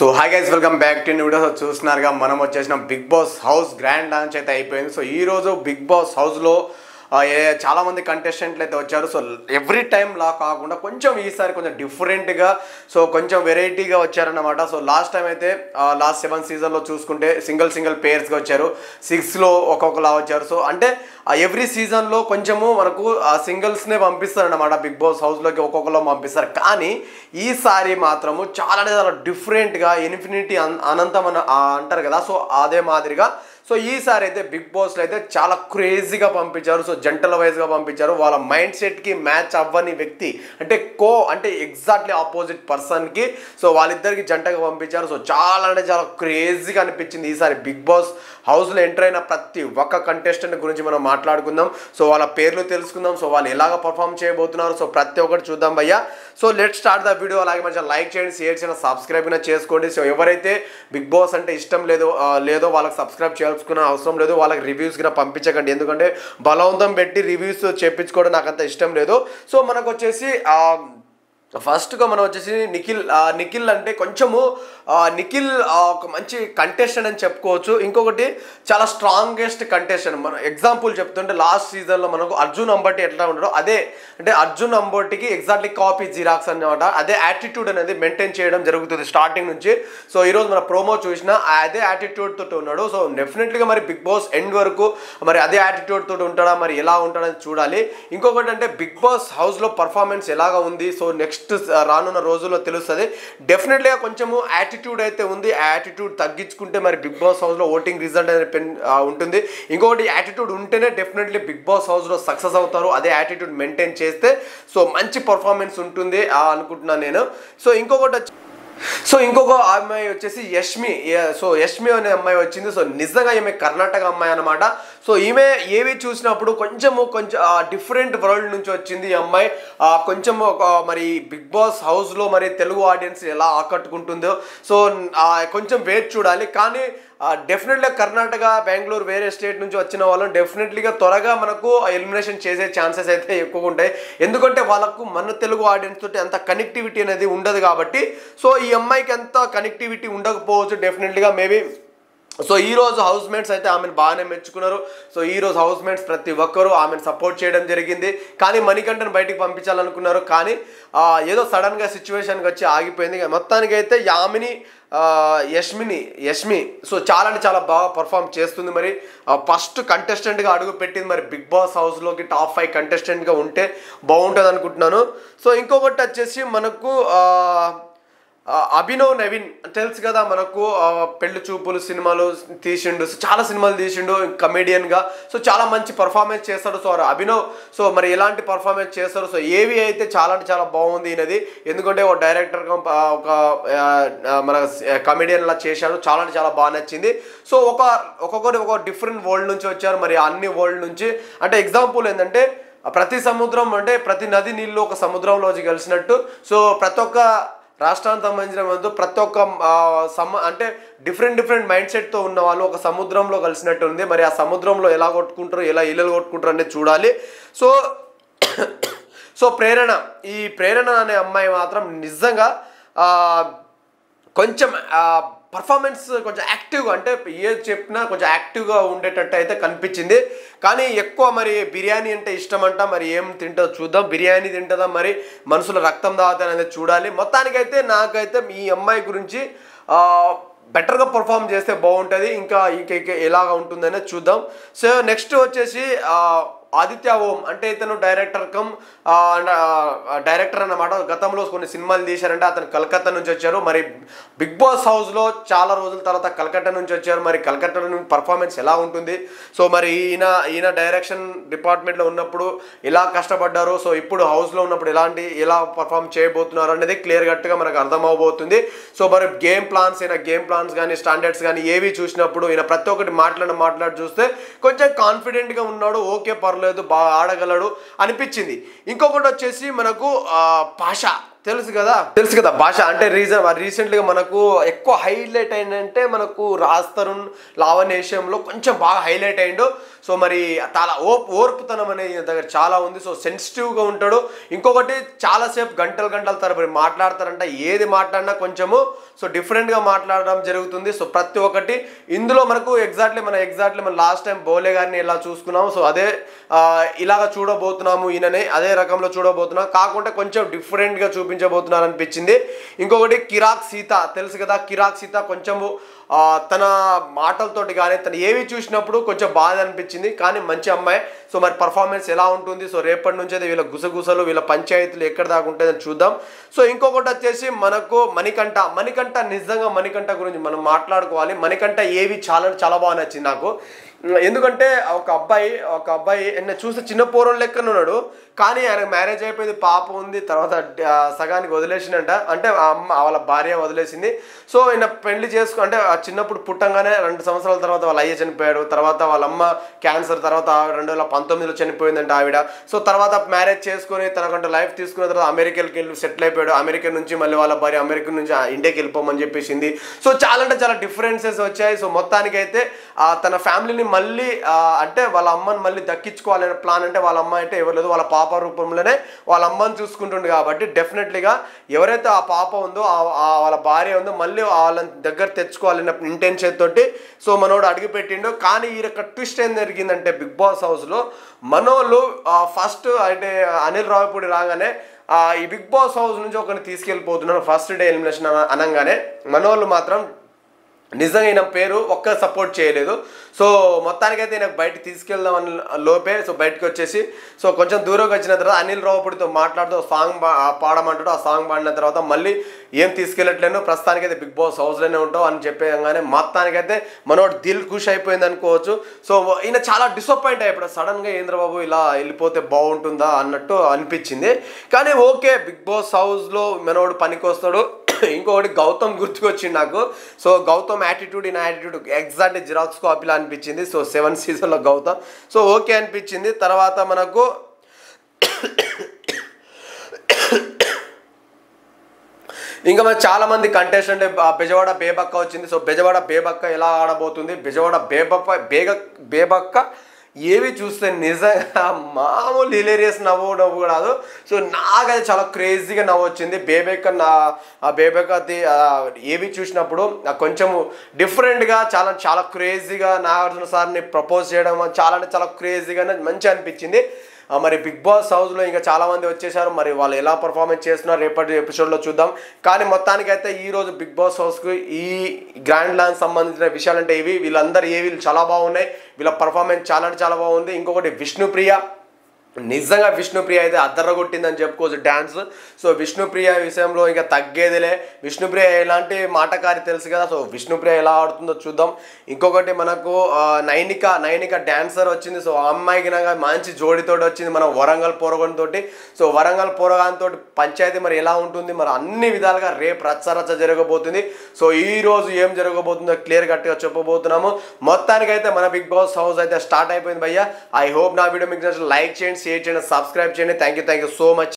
So hi guys, welcome back to new videos. చూస్తున్నారుగా మనం వచ్చేసిన big boss house grand launch అయితే అయిపోయింది. సో ఈరోజు బిగ్ బాస్ హౌస్లో చాలామంది కంటెస్టెంట్లు అయితే వచ్చారు. సో ఎవ్రీ టైం లా కాకుండా కొంచెం ఈసారి కొంచెం డిఫరెంట్గా, సో కొంచెం వెరైటీగా వచ్చారన్నమాట. సో లాస్ట్ టైం అయితే లాస్ట్ 7 సీజన్లో చూసుకుంటే సింగిల్ పేర్స్గా వచ్చారు, 6లో ఒక్కొక్కలా వచ్చారు. సో అంటే ఎవ్రీ సీజన్లో కొంచెము మనకు సింగిల్స్నే పంపిస్తారన్నమాట బిగ్ బాస్ హౌస్లోకి, ఒక్కొక్కలో పంపిస్తారు. కానీ ఈసారి మాత్రము చాలా డిఫరెంట్గా ఇన్ఫినిటీ అనంతం అంటారు కదా, సో అదే మాదిరిగా సో ఈసారి అయితే బిగ్ బాస్లో అయితే చాలా క్రేజీగా పంపించారు. సో జంటల వైజ్గా పంపించారు. వాళ్ళ మైండ్ సెట్కి మ్యాచ్ అవ్వని వ్యక్తి అంటే ఎగ్జాక్ట్లీ ఆపోజిట్ పర్సన్కి సో వాళ్ళిద్దరికి జంటగా పంపించారు. సో చాలా క్రేజీగా అనిపించింది ఈసారి బిగ్ బాస్ హౌస్లో ఎంటర్ అయిన ప్రతి ఒక్క కంటెస్టెంట్ గురించి మనం మాట్లాడుకుందాం. సో వాళ్ళ పేర్లు తెలుసుకుందాం. సో వాళ్ళు ఎలాగ పర్ఫామ్ చేయబోతున్నారు, సో ప్రతి ఒక్కటి చూద్దాం భయ్యా. So let start the video. అలాగే మంచిగా లైక్ చేయండి, షేర్ చేయండి, సబ్స్క్రైబ్ అయినా చేసుకోండి. సో ఎవరైతే బిగ్ బాస్ అంటే ఇష్టం లేదో వాళ్ళకి సబ్స్క్రైబ్ చేసుకునే అవసరం లేదు, వాళ్ళకి రివ్యూస్ కూడా పంపించకండి. ఎందుకంటే బలవంతం పెట్టి రివ్యూస్ చేయించుకోవడం నాకు అంత ఇష్టం లేదు. సో మనకు వచ్చేసి ఫస్ట్గా మనం వచ్చేసి నిఖిల్ అంటే కొంచెము నిఖిల్ ఒక మంచి కంటెస్టెంట్ అని చెప్పుకోవచ్చు. ఇంకొకటి చాలా స్ట్రాంగెస్ట్ కంటెస్టెంట్. మనం ఎగ్జాంపుల్ చెప్తుంటే లాస్ట్ సీజన్లో మనకు అర్జున్ అంబటి ఎట్లా ఉండడో అదే, అంటే అర్జున్ అంబటికి ఎగ్జాక్ట్లీ కాపీ జిరాక్స్ అన్నమాట. అదే యాటిట్యూడ్ అనేది మెయింటైన్ చేయడం జరుగుతుంది స్టార్టింగ్ నుంచి. సో ఈరోజు మన ప్రోమో చూసినా అదే యాటిట్యూడ్ తోటి ఉన్నాడు. సో డెఫినెట్లీగా మరి బిగ్ బాస్ ఎండ్ వరకు మరి అదే యాటిట్యూడ్ తోటి ఉంటాడా, మరి ఎలా ఉంటాడని చూడాలి. ఇంకొకటి అంటే బిగ్ బాస్ హౌస్లో పర్ఫార్మెన్స్ ఎలాగా ఉంది, సో నెక్స్ట్ రానున్న రోజుల్లో తెలుస్తుంది. డెఫినెట్లీగా కొంచెము యాటిట్యూడ్ అయితే ఉంది. ఆ యాటిట్యూడ్ తగ్గించుకుంటే మరి బిగ్ బాస్ హౌస్లో ఓటింగ్ రిజల్ట్ అనేది ఉంటుంది. ఇంకొకటి యాటిట్యూడ్ ఉంటేనే డెఫినెట్లీ బిగ్ బాస్ హౌస్లో సక్సెస్ అవుతారు. అదే యాటిట్యూడ్ మెయింటైన్ చేస్తే సో మంచి పర్ఫార్మెన్స్ ఉంటుంది అనుకుంటున్నాను నేను. సో ఇంకొక అమ్మాయి వచ్చేసి యష్మి అనే అమ్మాయి వచ్చింది. సో నిజంగా ఈమె కర్ణాటక అమ్మాయి అనమాట. సో ఈమె ఏవి చూసినప్పుడు కొంచెం డిఫరెంట్ వరల్డ్ నుంచి వచ్చింది ఈ అమ్మాయి. కొంచెం మరి బిగ్ బాస్ హౌస్లో మరి తెలుగు ఆడియన్స్ ఎలా ఆకట్టుకుంటుందో సో కొంచెం వెయిట్ చూడాలి. కానీ డెఫినెట్గా కర్ణాటక, బెంగళూరు, వేరే స్టేట్ నుంచి వచ్చిన వాళ్ళని డెఫినెట్లీగా త్వరగా మనకు ఎలిమినేషన్ చేసే ఛాన్సెస్ అయితే ఎక్కువగా ఉంటాయి. ఎందుకంటే వాళ్ళకు మన తెలుగు ఆడియన్స్ తోటి అంత కనెక్టివిటీ అనేది ఉండదు కాబట్టి. సో ఈ అమ్మాయికి అంత కనెక్టివిటీ ఉండకపోవచ్చు డెఫినెట్లీగా మేబీ. సో ఈరోజు హౌస్ మేట్స్ అయితే ఆమెను బాగానే మెచ్చుకున్నారు. సో ఈరోజు హౌస్ మేట్స్ ప్రతి ఒక్కరూ ఆమెను సపోర్ట్ చేయడం జరిగింది. కానీ మణికంఠను బయటికి పంపించాలనుకున్నారు, కానీ ఏదో సడన్గా సిచ్యువేషన్కి వచ్చి ఆగిపోయింది. మొత్తానికి అయితే యష్మి సో చాలా బాగా పర్ఫామ్ చేస్తుంది. మరి ఫస్ట్ కంటెస్టెంట్గా అడుగు పెట్టింది మరి బిగ్ బాస్ హౌస్లోకి. టాప్ 5 కంటెస్టెంట్గా ఉంటే బాగుంటుంది అనుకుంటున్నాను. సో ఇంకొకటి వచ్చేసి మనకు అభినవ్ నవీన్ తెలుసు కదా మనకు, పెళ్లి చూపులు సినిమాలు తీసిండు, చాలా సినిమాలు తీసిండు కమెడియన్గా. సో చాలా మంచి పర్ఫార్మెన్స్ చేస్తాడు. సో అభినవ్ సో మరి ఎలాంటి పర్ఫార్మెన్స్ చేస్తాడు. సో ఏవి అయితే చాలా బాగుంది ఈయనది. ఎందుకంటే ఒక డైరెక్టర్గా ఒక మన కమెడియన్లా చేశాడు. చాలా బాగా నచ్చింది. సో ఒక్కొక్కరు ఒక డిఫరెంట్ వరల్డ్ నుంచి వచ్చారు. మరి అన్ని వరల్డ్ నుంచి అంటే ఎగ్జాంపుల్ ఏంటంటే ప్రతి సముద్రం అంటే ప్రతి నది నీళ్ళు ఒక సముద్రంలోకి కలిసినట్టు. సో ప్రతి ఒక్క రాష్ట్రానికి సంబంధించిన ప్రతి ఒక్క అంటే డిఫరెంట్ మైండ్ సెట్తో ఉన్న వాళ్ళు ఒక సముద్రంలో కలిసినట్టు ఉంది. మరి ఆ సముద్రంలో ఎలా కొట్టుకుంటారు, ఎలా ఇళ్ళలు కొట్టుకుంటారు అనేది చూడాలి. సో ప్రేరణ అనే అమ్మాయి మాత్రం నిజంగా కొంచెం పర్ఫార్మెన్స్ కొంచెం యాక్టివ్గా, అంటే ఏది చెప్పినా కొంచెం యాక్టివ్గా ఉండేటట్టు అయితే కనిపించింది. కానీ ఎక్కువ మరి బిర్యానీ అంటే ఇష్టమంట, మరి ఏం తింటుందో చూద్దాం. బిర్యానీ తింటుందా, మరి మనసులో రక్తం తాగుతాననేది చూడాలి. మొత్తానికైతే నాకైతే ఈ అమ్మాయి గురించి బెటర్గా పర్ఫామ్ చేస్తే బాగుంటుంది. ఇంకా ఎలాగా ఉంటుందనేది చూద్దాం. సో నెక్స్ట్ వచ్చేసి ఆదిత్య ఓం అంటే ఇతను డైరెక్టర్ అన్నమాట. గతంలో కొన్ని సినిమాలు తీశారంటే అతను కలకత్తా నుంచి వచ్చారు. మరి బిగ్ బాస్ హౌస్లో చాలా రోజుల తర్వాత కలకత్తా నుంచి వచ్చారు. మరి కలకత్తా నుంచి పర్ఫార్మెన్స్ ఎలా ఉంటుంది, సో మరి ఈయన డైరెక్షన్ డిపార్ట్మెంట్లో ఉన్నప్పుడు ఎలా కష్టపడ్డారు, సో ఇప్పుడు హౌస్లో ఉన్నప్పుడు ఎలా పర్ఫామ్ చేయబోతున్నారు అనేది క్లియర్ కట్గా మనకు అర్థమవబోతుంది. సో మరి గేమ్ ప్లాన్స్ కానీ స్టాండర్డ్స్ కానీ ఏవి చూసినప్పుడు ఈయన ప్రతి ఒక్కటి మాట్లాడి చూస్తే కొంచెం కాన్ఫిడెంట్గా ఉన్నాడు. ఓకే పర్లేదు, బాగా ఆడగలడు అనిపించింది. ఇంకొకటి వచ్చేసి మనకు తెలుసు కదా భాష అంటే రీసెంట్గా మనకు ఎక్కువ హైలైట్ అయిందంటే మనకు రాజ్ తరుణ్ లావణ్యేషంలో కొంచెం బాగా హైలైట్ అయిండు. సో మరి చాలా ఓర్పుతనం అనేది దగ్గర చాలా ఉంది. సో సెన్సిటివ్గా ఉంటాడు. ఇంకొకటి చాలాసేపు గంటల తరబడి మాట్లాడతారంట. ఏది మాట్లాడినా కొంచెము సో డిఫరెంట్గా మాట్లాడడం జరుగుతుంది. సో ప్రతి ఒక్కటి ఇందులో మనకు ఎగ్జాక్ట్లీ మన లాస్ట్ టైం బోలే గారిని ఎలా చూసుకున్నాము సో అదే ఇలాగ చూడబోతున్నాము. ఈయననే అదే రకంలో చూడబోతున్నాం, కాకుండా కొంచెం డిఫరెంట్గా చూపించబోతున్నారు అనిపించింది. ఇంకొకటి కిరాక్ సీత తెలుసు కదా, కిరాక్ సీత కొంచెము తన మాటలతోటి కానీ తను ఏవి చూసినప్పుడు కొంచెం బాధ అనిపించింది, కానీ మంచి అమ్మాయి. సో మరి పర్ఫార్మెన్స్ ఎలా ఉంటుంది సో రేపటి నుంచి అయితే వీళ్ళ గుసగుసలు వీళ్ళ పంచాయతీలు ఎక్కడ దాకా ఉంటుందని చూద్దాం. సో ఇంకొకటి వచ్చేసి మనకు మణికంఠ నిజంగా మణికంఠ గురించి మనం మాట్లాడుకోవాలి. మణికంఠ ఏవి చాలా బాగా నచ్చింది నాకు. ఎందుకంటే ఒక అబ్బాయి నేను చూస్తే చిన్న పోరం లెక్కన ఉన్నాడు, కానీ ఆయనకు మ్యారేజ్ అయిపోయింది, పాప ఉంది, తర్వాత సగానికి వదిలేసిందంట. అంటే వాళ్ళ భార్య వదిలేసింది. సో ఈయన పెళ్లి అంటే చిన్నప్పుడు పుట్టంగానే 2 సంవత్సరాల తర్వాత వాళ్ళ అయ్య చనిపోయాడు. తర్వాత వాళ్ళ అమ్మ క్యాన్సర్, తర్వాత 2019లో చనిపోయిందంట ఆవిడ. సో తర్వాత మ్యారేజ్ చేసుకుని తనకంటూ లైఫ్ తీసుకున్న తర్వాత అమెరికాకి వెళ్ళి సెటిల్ అయిపోయాడు. అమెరికా నుంచి మళ్ళీ వాళ్ళ భార్య అమెరికా నుంచి ఇండియాకి వెళ్ళిపోమని చెప్పేసింది. సో చాలా డిఫరెన్సెస్ వచ్చాయి. సో మొత్తానికైతే తన ఫ్యామిలీని మళ్ళీ అంటే వాళ్ళ అమ్మని మళ్ళీ దక్కించుకోవాలనే ప్లాన్. అంటే వాళ్ళ అమ్మ అంటే ఎవరు లేదు, వాళ్ళ పాప రూపంలోనే వాళ్ళ అమ్మని చూసుకుంటుండే కాబట్టి డెఫినెట్లీగా ఎవరైతే ఆ పాప ఉందో వాళ్ళ భార్య ఉందో మళ్ళీ వాళ్ళని దగ్గర తెచ్చుకోవాలన్న ఇంటెన్షన్ తోటి సో మనోడు అడుగుపెట్టిండు. కానీ ఈ యొక్క ట్విస్ట్ ఏం జరిగిందంటే బిగ్ బాస్ హౌస్లో మనోళ్ళు ఫస్ట్ అంటే అనిల్ రావిపూడి రాగానే ఈ బిగ్ బాస్ హౌస్ నుంచి ఒకరిని తీసుకెళ్ళిపోతున్నారు ఫస్ట్ డే ఎలిమినేషన్ అనగానే మనోళ్ళు మాత్రం నిజంగా ఈయన పేరు ఒక్క సపోర్ట్ చేయలేదు. సో మొత్తానికైతే ఈయనకు బయటకు తీసుకెళ్దామని లోపే సో బయటకు వచ్చేసి సో కొంచెం దూరంగా వచ్చిన తర్వాత అనిల్ రావుపూడితో మాట్లాడుతూ సాంగ్ పాడమంటాడు. ఆ సాంగ్ పాడిన తర్వాత మళ్ళీ ఏం తీసుకెళ్ళట్లేను, ప్రస్తుతానికైతే బిగ్ బాస్ హౌస్లోనే ఉంటావు అని చెప్పేగానే మొత్తానికైతే మనోడు దిల్ ఖుష్ అయిపోయింది అనుకోవచ్చు. సో ఈయన చాలా డిసప్పాయింట్ అయిపోయాడు. సడన్గా ఏంద్రబాబు ఇలా వెళ్ళిపోతే బాగుంటుందా అన్నట్టు అనిపించింది. కానీ ఓకే, బిగ్ బాస్ హౌస్లో మనోడు పనికి వస్తాడు. ఇంకొకటి గౌతమ్ గుర్తుకొచ్చింది నాకు. So Gautam attitude exact xerox కాపీలా అనిపించింది. సో 7th సీజన్లో గౌతమ్ సో ఓకే అనిపించింది. తర్వాత మనకు ఇంకా మన చాలామంది కంటెస్టెంట్ బెజవాడ బేబక్క వచ్చింది. సో బెజవాడ బేబక్క ఎలా ఆడబోతుంది, బెజవాడ బేబక్క ఏవి చూస్తే నిజంగా మామూలు హిలేరియస్ నవ్వు కాదు. సో నాకైతే చాలా క్రేజీగా నవ్వు వచ్చింది. బేబక్కది ఏవి చూసినప్పుడు కొంచెము డిఫరెంట్గా చాలా క్రేజీగా నాగార్జున సార్ని ప్రపోజ్ చేయడం చాలా క్రేజీగా మంచిగా అనిపించింది. మరి బిగ్ బాస్ హౌస్లో ఇంకా చాలామంది వచ్చేసారు. మరి వాళ్ళు ఎలా పర్ఫార్మెన్స్ చేస్తున్నారు రేపటి ఎపిసోడ్లో చూద్దాం. కానీ మొత్తానికైతే ఈరోజు బిగ్ బాస్ హౌస్కి ఈ గ్రాండ్ ల్యాండ్ సంబంధించిన విషయాలంటే వీళ్ళు చాలా బాగున్నాయి. వీళ్ళ పర్ఫార్మెన్స్ చాలా బాగుంది. ఇంకొకటి విష్ణుప్రియ, నిజంగా విష్ణుప్రియ అయితే అద్దరగొట్టిందని చెప్పుకోవచ్చు డ్యాన్స్. సో విష్ణుప్రియ విషయంలో ఇంకా తగ్గేదిలే. విష్ణుప్రియ ఎలాంటి మాటకారి తెలుసు కదా. సో విష్ణుప్రియ ఎలా ఆడుతుందో చూద్దాం. ఇంకొకటి మనకు నైనిక డ్యాన్సర్ వచ్చింది. సో ఆ అమ్మాయికి మంచి జోడితోటి వచ్చింది మన వరంగల్ పోరగాన్ తోటి. సో వరంగల్ పోరగాన్ తోటి పంచాయతీ మరి ఎలా ఉంటుంది, మరి అన్ని విధాలుగా రేపు రచ్చ జరగబోతుంది. సో ఈ రోజు ఏం జరగబోతుందో క్లియర్ కట్గా చెప్పబోతున్నాము. మొత్తానికైతే మన బిగ్ బాస్ హౌస్ అయితే స్టార్ట్ అయిపోయింది భయ్య. ఐ హోప్ నా వీడియో మీకు లైక్ చేయండి, షేర్ చేయండి, సబ్స్క్రైబ్ చేయండి. Thank you so much.